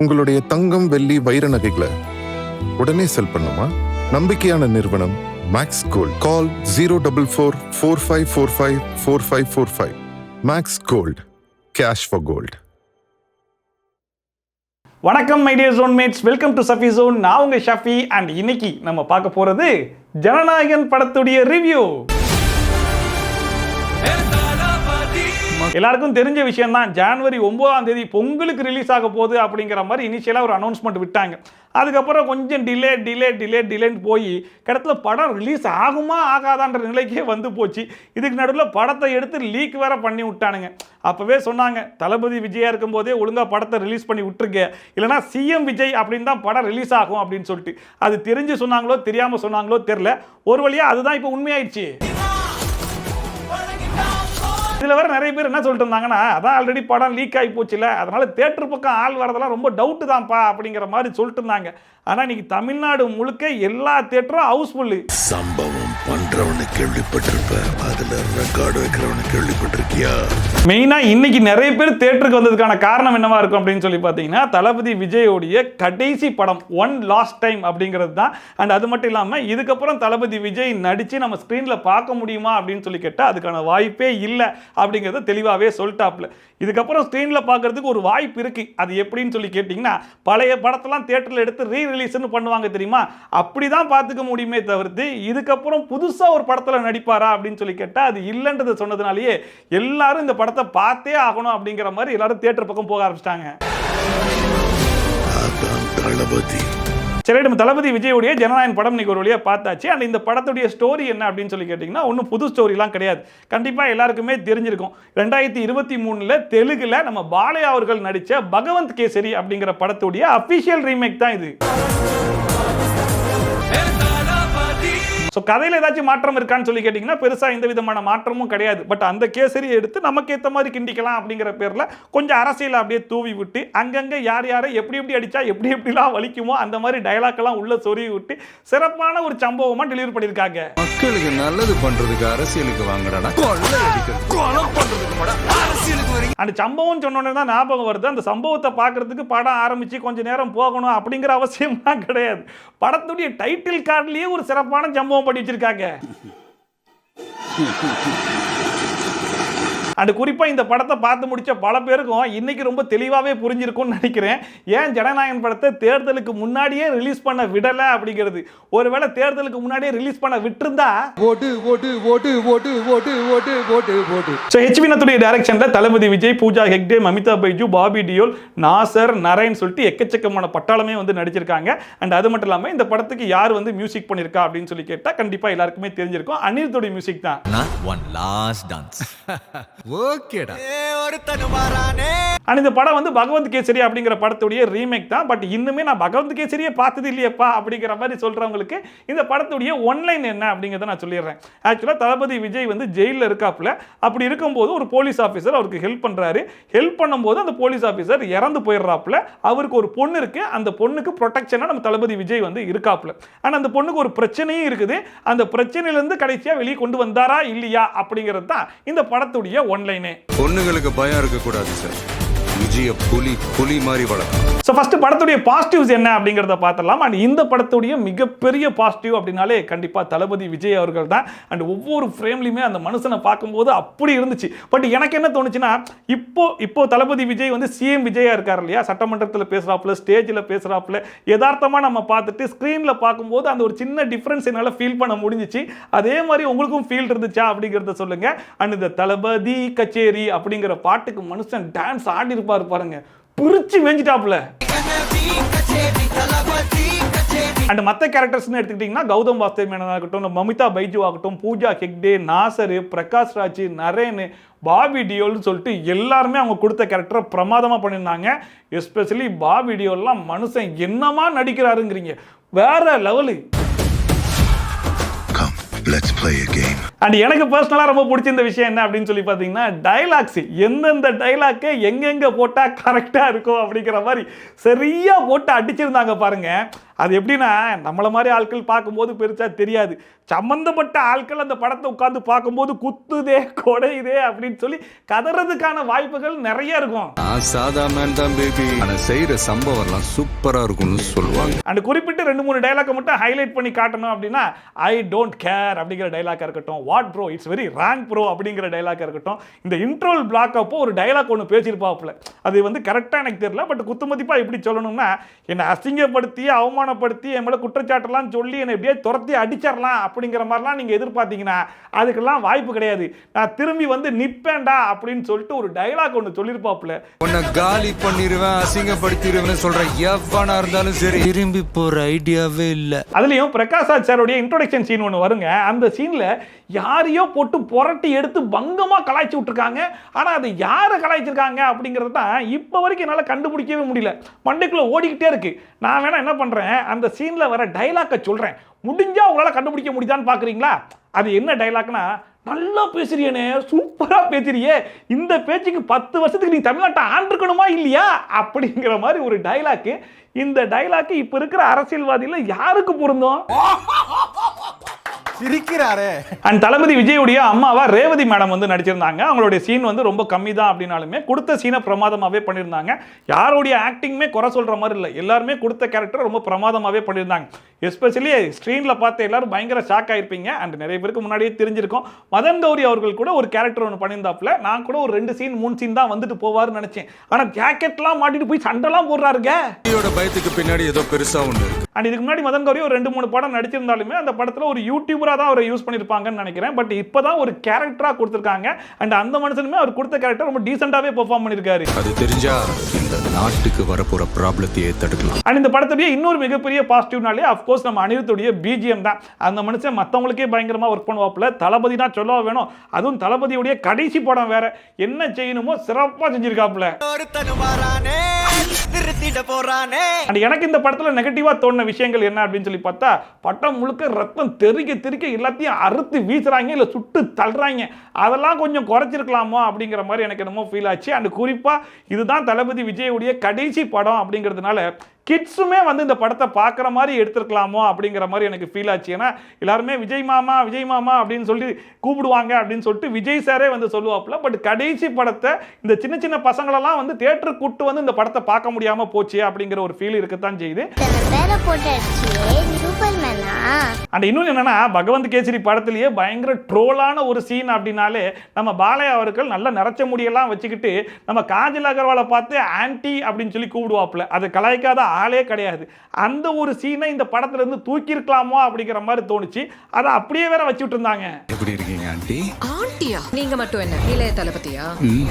உங்களுடைய தங்கம், வெள்ளி, வைர நகைகளை உடனே செல் பண்ணுமா? நம்பிக்கையான நிறுவனம் Max Gold. Call 04445454545. Max Gold, cash for gold. வணக்கம் my dear zone mates, welcome to Safi zone. நான் உங்க ஷஃபி. அண்ட் இன்னைக்கு நம்ம பார்க்க போறது ஜனநாயகன் படத்துடைய ரிவ்யூ. எல்லாருக்கும் தெரிஞ்ச விஷயம் தான், ஜனவரி 9ஆம் தேதி பொங்கலுக்கு ரிலீஸ் ஆக போகுது அப்படிங்கிற மாதிரி இனிஷியலாக ஒரு அனௌன்ஸ்மெண்ட் விட்டாங்க. அதுக்கப்புறம் கொஞ்சம் டிலேன்னு போய் கடத்தில் படம் ரிலீஸ் ஆகுமா ஆகாதான்ற நிலைக்கே வந்து போச்சு. இதுக்கு நடுவில் படத்தை எடுத்து லீக் வேற பண்ணி விட்டானுங்க. அப்போவே சொன்னாங்க, தளபதி விஜயா இருக்கும் போதே ஒழுங்காக படத்தை ரிலீஸ் பண்ணி விட்டுருக்க, இல்லைனா சிஎம் விஜய் அப்படின்னு தான் படம் ரிலீஸ் ஆகும் அப்படின்னு சொல்லிட்டு. அது தெரிஞ்சு சொன்னாங்களோ தெரியாமல் சொன்னாங்களோ தெரில, ஒரு வழியாக அதுதான் இப்போ உண்மையாயிடுச்சு. இதில் வேறு நிறைய பேர் என்ன சொல்லிட்டு இருந்தாங்கன்னா, அதான் ஆல்ரெடி படம் லீக் ஆகி போச்சுல, அதனால தேட்டர் பக்கம் ஆள் வரதெல்லாம் ரொம்ப டவுட்டு தான்ப்பா அப்படிங்கிற மாதிரி சொல்லிட்டு இருந்தாங்க. ஆனால் இன்னைக்கு தமிழ்நாடு முழுக்க எல்லா தேட்டரும் ஹவுஸ்ஃபுல்லு. சம்பவம் பண்றவனு கேள்விப்பட்டிருப்ப, அதுல ரெக்கார்டு வைக்கிறவனு கேள்விப்பட்டிருக்கியா? மெயினாக இன்னைக்கு நிறைய பேர் தேட்டருக்கு வந்ததுக்கான காரணம் என்னவா இருக்கும் அப்படின்னு சொல்லி பார்த்தீங்கன்னா, தளபதி விஜயோடைய கடைசி படம் ஒன் லாஸ்ட் டைம் அப்படிங்கிறது தான். அண்ட் அது மட்டும் இல்லாமல் இதுக்கப்புறம் தளபதி விஜய் நடித்து நம்ம ஸ்க்ரீனில் பார்க்க முடியுமா அப்படின்னு சொல்லி கேட்டால் அதுக்கான வாய்ப்பே இல்லை அப்படிங்கிறத தெளிவாகவே சொல்லிட்டாப்புல. இதுக்கப்புறம் ஸ்க்ரீனில் பார்க்கறதுக்கு ஒரு வாய்ப்பு இருக்குது. அது எப்படின்னு சொல்லி கேட்டிங்கன்னா, பழைய படத்தெல்லாம் தேட்டரில் எடுத்து ரீரிலீஸ்னு பண்ணுவாங்க தெரியுமா, அப்படி தான் பார்த்துக்க முடியுமே தவிர்த்து இதுக்கப்புறம் புதுசாக ஒரு படத்தில் நடிப்பாரா அப்படின்னு சொல்லி கேட்டால் அது இல்லைன்றதை சொன்னதுனாலேயே எல்லாரும் இந்த படத்தை பார்த்தே ஆகணும் அப்படிங்கிற மாதிரி எல்லாரும் தேட்டர் பக்கம் போக ஆரம்பிச்சிட்டாங்க. சரி, நம்ம தளபதி விஜயோடைய ஜனநாயகன் படம் இன்னைக்கு ஒரு வழியாக பார்த்தாச்சு. அண்ட் இந்த படத்துடைய ஸ்டோரி என்ன அப்படின்னு சொல்லி கேட்டிங்கன்னா, ஒன்றும் புது ஸ்டோரிலாம் கிடையாது. கண்டிப்பாக எல்லாருக்குமே தெரிஞ்சிருக்கும். 2023 தெலுங்குல நம்ம பாலையா அவர்கள் நடித்த பகவந்த் கேசரி அப்படிங்கிற படத்துடைய அஃபிஷியல் ரீமேக் தான் இது. ஸோ கதையில் ஏதாச்சும் மாற்றம் இருக்கான்னு சொல்லி கேட்டிங்கன்னா பெருசாக எந்த விதமான மாற்றமும் கிடையாது. பட் அந்த கேசரியை எடுத்து நமக்கு ஏற்ற மாதிரி கிண்டிக்கலாம் அப்படிங்கிற பேரில் கொஞ்சம் அரசியல் அப்படியே தூவி விட்டு அங்கங்கே யார் யாரை எப்படி அடித்தா எப்படிலாம் வலிக்குமோ அந்த மாதிரி டைலாக்லாம் உள்ள சொருவி விட்டு சிறப்பான ஒரு சம்பவமாக டெலிவரி பண்ணியிருக்காங்க. மக்களுக்கு நல்லது பண்றதுக்கு அரசியலுக்கு வாங்கடா, அந்த சம்பவம் சொன்னோன்னே தான் ஞாபகம் வருது, அந்த சம்பவத்தை பார்க்கறதுக்கு படம் ஆரம்பித்து கொஞ்சம் நேரம் போகணும் அப்படிங்கிற அவசியம்லாம் கிடையாது. படத்துடைய டைட்டில் கார்டுலேயே ஒரு சிறப்பான சம்பவம் பண்ணி வச்சிருக்காங்க. அண்ட் குறிப்பாக இந்த படத்தை பார்த்து முடிச்ச பல பேருக்கும் இன்னைக்கு ரொம்ப தெளிவாகவே புரிஞ்சிருக்கும்னு நினைக்கிறேன். ஏன் ஜனநாயகன் படத்தை தேர்தலுக்கு முன்னாடியே ரிலீஸ் பண்ண விடலை அப்படிங்கிறது. ஒருவேளை தேர்தலுக்கு முன்னாடியே ரிலீஸ் பண்ண விட்டுருந்தா ஹெச்வினத்துடைய டைரக்ஷன்ல தளபதி விஜய், பூஜா ஹெக்டே, மமிதா பைஜு, பாபி டியோல், நாசர், நரேன் சொல்லிட்டு எக்கச்சக்கமான பட்டாளமே வந்து நடிச்சிருக்காங்க. அண்ட் அது மட்டும் இல்லாமல் இந்த படத்துக்கு யார் வந்து மியூசிக் பண்ணியிருக்கா அப்படின்னு சொல்லி கேட்டால் கண்டிப்பாக எல்லாருக்குமே தெரிஞ்சிருக்கும், அனிருத்தோட மியூசிக் தான். இந்த படம் வந்து பகவந்த் கேசரி அப்படிங்கிற படத்துடைய ரீமேக் தான். பட் இன்னுமே நான் பகவந்த் கேசரியை பார்த்தது இல்லையப்பா அப்படிங்கிற மாதிரி சொல்றவங்களுக்கு இந்த படத்துடைய ஒன்லைன் என்ன அப்படிங்கிறத நான் சொல்லிடுறேன். ஆக்சுவலாக தளபதி விஜய் வந்து ஜெயிலில் இருக்காப்புல. அப்படி இருக்கும்போது ஒரு போலீஸ் ஆஃபீஸர் அவருக்கு ஹெல்ப் பண்றாரு. ஹெல்ப் பண்ணும்போது அந்த போலீஸ் ஆஃபீஸர் இறந்து போயிடுறாப்புல. அவருக்கு ஒரு பொண்ணு இருக்கு. அந்த பொண்ணுக்கு ப்ரொடெக்ஷனா நம்ம தளபதி விஜய் வந்து இருக்காப்புல. ஆனால் அந்த பொண்ணுக்கு ஒரு பிரச்சனையும் இருக்குது. அந்த பிரச்சனையிலிருந்து கடைசியாக வெளியே கொண்டு வந்தாரா இல்லையா அப்படிங்கிறது தான் இந்த படத்துடைய ஒன்லைனே. பொண்ணுங்களுக்கு பயம் இருக்க கூடாது சார், விஜய புலி மாதிரி வளர்க்கணும். ஸோ ஃபர்ஸ்ட் படத்துடைய பாசிட்டிவ்ஸ் என்ன அப்படிங்கிறத பார்த்துடலாம். அண்ட் இந்த படத்துடைய மிகப்பெரிய பாசிட்டிவ் அப்படின்னாலே கண்டிப்பாக தளபதி விஜய் அவர்கள் தான். அண்ட் ஒவ்வொரு ஃப்ரேம்லையுமே அந்த மனுஷனை பார்க்கும்போது அப்படி இருந்துச்சு. பட் எனக்கு என்ன தோணுச்சுன்னா, இப்போ தளபதி விஜய் வந்து சிஎம் விஜயா இருக்கார் இல்லையா, சட்டமன்றத்தில் பேசுகிறாப்புல, ஸ்டேஜில் பேசுகிறாப்புல, யதார்த்தமாக நம்ம பார்த்துட்டு ஸ்க்ரீனில் பார்க்கும்போது அந்த ஒரு சின்ன டிஃப்ரென்ஸ் என்னால் ஃபீல் பண்ண முடிஞ்சிச்சு. அதே மாதிரி உங்களுக்கும் ஃபீல் இருந்துச்சா அப்படிங்கிறத சொல்லுங்க. அண்ட் இந்த தளபதி கச்சேரி அப்படிங்கிற பாட்டுக்கு மனுஷன் டான்ஸ் ஆடி இருப்பாரு பாருங்க, பிரிச்சு வெஞ்சிட்டாப்புல. அண்ட் மற்ற கேரக்டர்ஸ்னு எடுத்துக்கிட்டிங்கன்னா கௌதம் வாசுதேவ் மேனன் ஆகட்டும், மமிதா பைஜு ஆகட்டும், பூஜா ஹெக்டே, நாசர், பிரகாஷ் ராஜ், நரேன், பாபி டியோல்னு சொல்லிட்டு எல்லாருமே அவங்க கொடுத்த கேரக்டரை பிரமாதமாக பண்ணியிருந்தாங்க. எஸ்பெஷலி பாபி டியோல்லாம் மனுஷன் என்னமா நடிக்கிறாருங்கிறீங்க, வேற லெவலு. அண்ட் எனக்கு பர்சனலாக ரொம்ப பிடிச்சிருந்த விஷயம் என்ன அப்படின்னு சொல்லி பார்த்தீங்கன்னா டைலாக்ஸ், எந்தெந்த டைலாக்கு எங்கெங்கே போட்டால் கரெக்டாக இருக்கும் அப்படிங்கிற மாதிரி சரியாக போட்டு அடிச்சிருந்தாங்க பாருங்க. அது எப்படின்னா நம்மளை மாதிரி ஆட்கள் பார்க்கும்போது பெருசாக தெரியாது, சம்மந்தப்பட்ட ஆட்கள் அந்த படத்தை உட்காந்து பார்க்கும்போது குத்துதே கொடையுதே அப்படின்னு சொல்லி கதறதுக்கான வாய்ப்புகள் நிறைய இருக்கும். நான் சாதா மேன் தான் பேபி, ஆனா செய்யற சம்பவம்லாம் சூப்பரா இருக்கும்னு சொல்லுவாங்க. அண்ட் குறிப்பிட்டு 2-3 டைலாக்கை மட்டும் ஹைலைட் பண்ணி காட்டணும் அப்படின்னா ஐ டோன்ட் கேர் அப்படிங்கிற டைலாக்காக இருக்கட்டும், what bro it's very rank bro அப்படிங்கிற டைலாக்காக இருக்கட்டும், இந்த இன்ட்ரோல் பிளாக் அப்போ ஒரு டைலாக் ஒன்று பேசியிருப்பாப்புல, அது வந்து கரெக்டாக எனக்கு தெரியல, பட் குத்துமதிப்பாக எப்படி சொல்லணும்னா என்னை அசிங்கப்படுத்தி அவமானப்படுத்தி என் மேலே குற்றச்சாட்டெல்லாம் சொல்லி என்னை எப்படியே துரத்தி அடிச்சிடலாம் அப்படிங்கிற மாதிரிலாம் நீங்கள் எதிர்பார்த்தீங்கன்னா அதுக்கெல்லாம் வாய்ப்பு கிடையாது. நான் திரும்பி வந்து நிப்பேன்டா அப்படின்னு சொல்லிட்டு ஒரு டைலாக் ஒன்று சொல்லியிருப்பாப்புல. உன்னை காலி பண்ணிடுவேன், அசிங்கப்படுத்திடுவேன் சொல்ற எவனா இருந்தாலும் சரி திரும்பி போற ஐடியாவே இல்லை. அதுலேயும் பிரகாஷ் ராஜ் சாருடைய இன்ட்ரோடக்ஷன் சீன் ஒன்று வருங்க. அந்த சீனில் யாரையோ போட்டு புரட்டி எடுத்து பங்கமாக கலாய்ச்சி விட்டுருக்காங்க. ஆனால் அதை யாரை கலாய்ச்சிருக்காங்க அப்படிங்கிறது தான் இப்போ வரைக்கும் என்னால் கண்டுபிடிக்கவே முடியல, மண்டைக்குள்ளே ஓடிக்கிட்டே இருக்கு. நான் வேணா என்ன பண்ணுறேன், அந்த சீனில் வர டைலாக்கை சொல்கிறேன், முடிஞ்சால் உங்களால் கண்டுபிடிக்க முடியுதான்னு பார்க்குறீங்களா? அது என்ன டைலாக்னா, நல்லா பேசுறியனே, சூப்பராக பேசுறியே, இந்த பேச்சுக்கு 10 வருஷத்துக்கு நீ தமிழ்நாட்டை ஆண்டிருக்கணுமா இல்லையா அப்படிங்கிற மாதிரி ஒரு டைலாக்கு. இந்த டைலாக்கு இப்போ இருக்கிற அரசியல்வாதியில் யாருக்கு பொருந்தும்? சிரிக்கிறாரே. அண்ட் தளபதி விஜயுடைய அம்மாவா ரேவதி மேடம் வந்து நடிச்சிருந்தாங்க. அவங்களுடைய சீன் வந்து ரொம்ப கம்மி தான் அப்படின்னாலுமே கொடுத்த சீனை பிரமாதமாகவே பண்ணியிருந்தாங்க. யாருடைய ஆக்டிங்குமே குறை சொல்கிற மாதிரி இல்லை, எல்லாருமே கொடுத்த கேரக்டர் ரொம்ப பிரமாதமாகவே பண்ணியிருந்தாங்க. எஸ்பெஷலி ஸ்க்ரீனில் பார்த்து எல்லாரும் பயங்கர ஷாக் ஆகிருப்பீங்க. அண்ட் நிறைய பேருக்கு முன்னாடியே தெரிஞ்சிருக்கும், மதன் கௌரி அவர்கள் கூட ஒரு கேரக்டர் ஒன்று பண்ணியிருந்தாப்புல. நான் கூட ஒரு 2 சீன் 3 சீன் தான் வந்துட்டு போவார்னு நினச்சேன். ஆனால் ஜாக்கெட்லாம் மாட்டிட்டு போய் சண்டைலாம் போடுறாருங்க. பயத்துக்கு பின்னாடி ஏதோ பெருசா ஒன்று. அண்ட் இதுக்கு முன்னாடி மதன் கௌரி ஒரு 2-3 படம் நடிச்சிருந்தாலுமே அந்த படத்தில் ஒரு யூடியூபராக தான் அவரை யூஸ் பண்ணியிருப்பாங்கன்னு நினைக்கிறேன். பட் இப்போ தான் ஒரு கேரக்டராக கொடுத்துருக்காங்க. அண்ட் அந்த மனுஷனுமே அவர் கொடுத்த கேரக்டர் ரொம்ப டீசெண்டாகவே பெர்ஃபார்ம் பண்ணியிருக்காரு. அது தெரிஞ்சா இந்த நாட்டுக்கு வரப்போற ப்ராப்ளத்தையே தடுக்கலாம். அண்ட் இந்த படத்துடைய இன்னொரு மிகப்பெரிய பாசிட்டிவ்னாலே அஃப்கோர்ஸ் நம்ம அனிருத்துடைய பிஜிஎம் தான். அந்த மனுஷன் மற்றவங்களுக்கே பயங்கரமாக ஒர்க் பண்ணுவாப்புல. தளபதி தான் சொல்ல வேணும், அதுவும் தளபதியுடைய கடைசி படம் வேற, என்ன செய்யணுமோ சிறப்பாக செஞ்சிருக்காப்புல. எனக்கு இந்த படத்தில் நெகட்டிவாக தோணுன விஷயங்கள் என்ன அப்படின்னு சொல்லி பார்த்தா, பட்டம் முழுக்க ரத்தம் தெறிக்க எல்லாத்தையும் அறுத்து வீசுறாங்க, இல்லை சுட்டு தள்ளுறாங்க. அதெல்லாம் கொஞ்சம் குறைச்சிருக்கலாமோ அப்படிங்கிற மாதிரி எனக்கு என்னமோ ஃபீல் ஆச்சு. அண்ட் குறிப்பாக இதுதான் தளபதி விஜயுடைய கடைசி படம் அப்படிங்கிறதுனால கிட்ஸுமே வந்து இந்த படத்தை பார்க்குற மாதிரி எடுத்துருக்கலாமோ அப்படிங்கிற மாதிரி எனக்கு ஃபீல் ஆச்சு. ஏன்னா எல்லாருமே விஜய் மாமா அப்படின்னு சொல்லி கூப்பிடுவாங்க அப்படின்னு சொல்லிட்டு விஜய் சாரே வந்து சொல்லுவாப்புல. பட் கடைசி படத்தை இந்த சின்ன சின்ன பசங்களெல்லாம் வந்து தியேட்டருக்கு கூப்பிட்டு வந்து இந்த படத்தை பார்க்க முடியாமல் போச்சு அப்படிங்கிற ஒரு ஃபீல் இருக்கத்தான் செய்யுது. அண்ட் இன்னொன்று என்னன்னா, பகவந்த் கேசரி படத்திலேயே பயங்கர ட்ரோலான ஒரு சீன் அப்படின்னாலே நம்ம பாலையா அவர்கள் நல்ல நரைச்ச முடியெல்லாம் வச்சுக்கிட்டு நம்ம காஜல் அகர்வாலை பார்த்து ஆன்டி அப்படின்னு சொல்லி கூப்பிடுவாப்புல. அதை கலாய்க்காத ஆளே கிடையாது. அந்த ஒரு சீனை இந்த படத்துல இருந்து தூக்கி இருக்கலாமோ அப்படிங்கிற மாதிரி தோணுச்சு. அதை அப்படியே வேற வச்சுட்டு இருந்தாங்க. எப்படி இருக்கீங்க ஆண்டி? ஆண்டியா? நீங்க மட்டும் என்ன இளைய தளபதியா?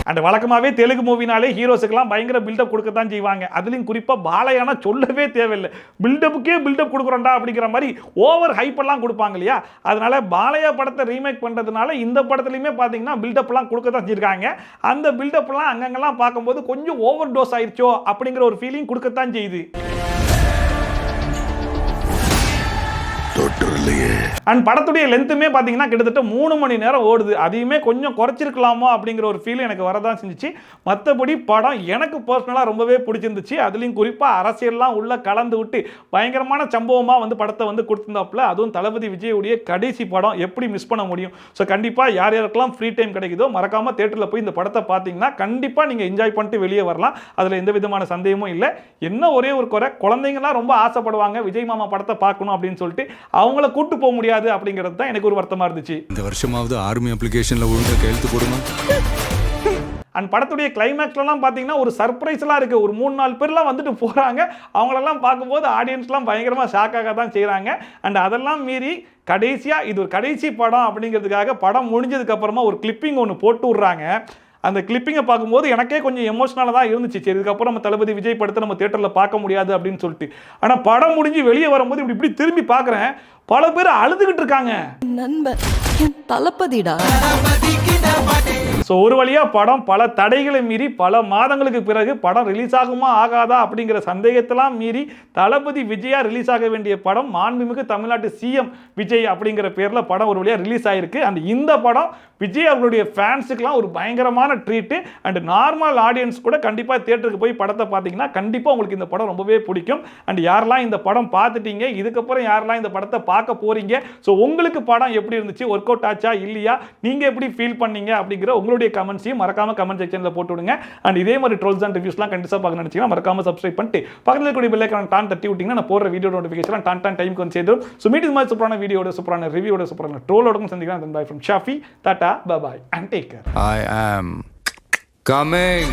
அண்ட் வழக்கமாவே தெலுங்கு மூவினாலே ஹீரோஸுக்கெல்லாம் பயங்கர பில்டப் கொடுக்கத்தான் செய்வாங்க. அதுலயும் குறிப்பா பாலையானா சொல்லவே தேவையில்லை, பில்டப்புக்கே பில்டப் கொடுக்குறோம்டா அப்படிங்கிற மாதிரி ஓவர் ஹைப் எல்லாம் கொடுப்பாங்க இல்லையா. அதனால பாலையா படத்தை ரீமேக் பண்றதுனால இந்த படத்துலயுமே பாத்தீங்கன்னா பில்டப் எல்லாம் கொடுக்கத்தான் செஞ்சிருக்காங்க. அந்த பில்டப் எல்லாம் அங்கங்கெல்லாம் பார்க்கும்போது கொஞ்சம் ஓவர் டோஸ் ஆயிடுச்சோ அப்படிங்கிற ஒரு ஃபீலிங் கொடுக்கத்தான் செய்யுது. அண்ட் படத்துடைய லென்த்துமே பார்த்தீங்கன்னா கிட்டத்தட்ட 3 மணி நேரம் ஓடுது. அதையுமே கொஞ்சம் குறைச்சிருக்கலாமோ அப்படிங்கிற ஒரு ஃபீல் எனக்கு வரதான் செஞ்சிச்சு. மற்றபடி படம் எனக்கு பர்சனலாக ரொம்பவே பிடிச்சிருந்துச்சு. அதுலேயும் குறிப்பாக அரசியல்லாம் உள்ள கலந்து விட்டு பயங்கரமான சம்பவமாக வந்து படத்தை வந்து கொடுத்துருந்தாப்புல. அதுவும் தளபதி விஜயுடைய கடைசி படம், எப்படி மிஸ் பண்ண முடியும்? ஸோ கண்டிப்பாக யார் யாருக்கெல்லாம் ஃப்ரீ டைம் கிடைக்குதோ மறக்காமல் தேட்டரில் போய் இந்த படத்தை பார்த்தீங்கன்னா கண்டிப்பாக நீங்கள் என்ஜாய் பண்ணிட்டு வெளியே வரலாம். அதில் எந்த விதமான சந்தேகமும் இல்லை. என்ன ஒரே ஒரு குறை, குழந்தைங்களாம் ரொம்ப ஆசைப்படுவாங்க விஜய் மாமா படத்தை பார்க்கணும் அப்படின்னு சொல்லிட்டு, அவங்கள கூட்டு போக முடியாது அப்படிங்கிறது தான் எனக்கு ஒரு வருத்தமா இருந்துச்சு. இந்த வருஷமாவது ஆர்மி அப்ளிகேஷன்ல ஒழுங்கா கையெழுத்து போடுமா? அண்ட் படத்துடைய கிளைமேக்ஸ்லாம் பார்த்தீங்கன்னா ஒரு சர்ப்ரைஸ்லாம் இருக்குது. ஒரு 3-4 பேர்லாம் வந்துட்டு போகிறாங்க. அவங்களெல்லாம் பார்க்கும்போது ஆடியன்ஸ்லாம் பயங்கரமாக ஷாக்காக தான் செய்கிறாங்க. அண்ட் அதெல்லாம் மீறி கடைசியாக இது ஒரு கடைசி படம் அப்படிங்கிறதுக்காக படம் முடிஞ்சதுக்கப்புறமா ஒரு கிளிப்பிங் ஒன்று போட்டு விட்றாங்க. அந்த கிளிப்பிங்கை பார்க்கும்போது எனக்கே கொஞ்சம் எமோஷனலாக தான் இருந்துச்சு. சரி, இதுக்கப்புறம் நம்ம தளபதி விஜய் படத்தை நம்ம தேட்டரில் பார்க்க முடியாது அப்படின்னு சொல்லிட்டு. ஆனால் படம் முடிஞ்சு வெளியே வரும்போது இப்படி திரும்பி பார்க்குறேன், பல பேர் அழுதுகிட்டு இருக்காங்க. நண்பர் என் தளபதிடா. ஸோ ஒரு வழியாக படம் பல தடைகளை மீறி பல மாதங்களுக்கு பிறகு படம் ரிலீஸ் ஆகுமா ஆகாதா அப்படிங்கிற சந்தேகத்தெல்லாம் மீறி தளபதி விஜயா ரிலீஸ் ஆக வேண்டிய படம் மாண்புமிகு தமிழ்நாட்டு சிஎம் விஜய் அப்படிங்கிற பேரில் படம் ஒரு வழியாக ரிலீஸ் ஆயிருக்கு. அண்ட் இந்த படம் விஜய் அவர்களுடைய ஃபேன்ஸுக்கெல்லாம் ஒரு பயங்கரமான ட்ரீட்டு. அண்ட் நார்மல் ஆடியன்ஸ் கூட கண்டிப்பாக தியேட்டருக்கு போய் படத்தை பார்த்தீங்கன்னா கண்டிப்பாக உங்களுக்கு இந்த படம் ரொம்பவே பிடிக்கும். அண்ட் யாரெல்லாம் இந்த படம் பார்த்துட்டீங்க, இதுக்கப்புறம் யாரெல்லாம் இந்த படத்தை பார்க்க போறீங்க, ஸோ உங்களுக்கு படம் எப்படி இருந்துச்சு, ஒர்க் அவுட் ஆச்சா இல்லையா, நீங்கள் எப்படி ஃபீல் பண்ணீங்க அப்படிங்கிற உங்களுடைய கமெண்ட்ஸையும் மறக்காம கமெண்ட் செக்ஷனில் போட்டு விடுங்க. அண்ட் இதே மாதிரி ட்ரோல்ஸ் அண்ட் ரிவ்யூஸ்லாம் கண்டிப்பாக பார்க்க நினைச்சீங்கன்னா மறக்காம சப்ஸ்கிரைப் பண்ணிட்டு பக்கத்தில் இருக்கக்கூடிய பெல் ஐகானை டான் தட்டி விட்டீங்கன்னா நான் போடுற வீடியோ நோட்டிஃபிகேஷன் டான் டைமுக்கு வந்து சேரும். ஸோ மீட் இது மாதிரி சூப்பரான வீடியோட சூப்பரான ரிவ்யூட சூப்பரான ட்ரோலோட சந்திக்கிறேன். By from Shafi, Tata, bye and take care. I am coming.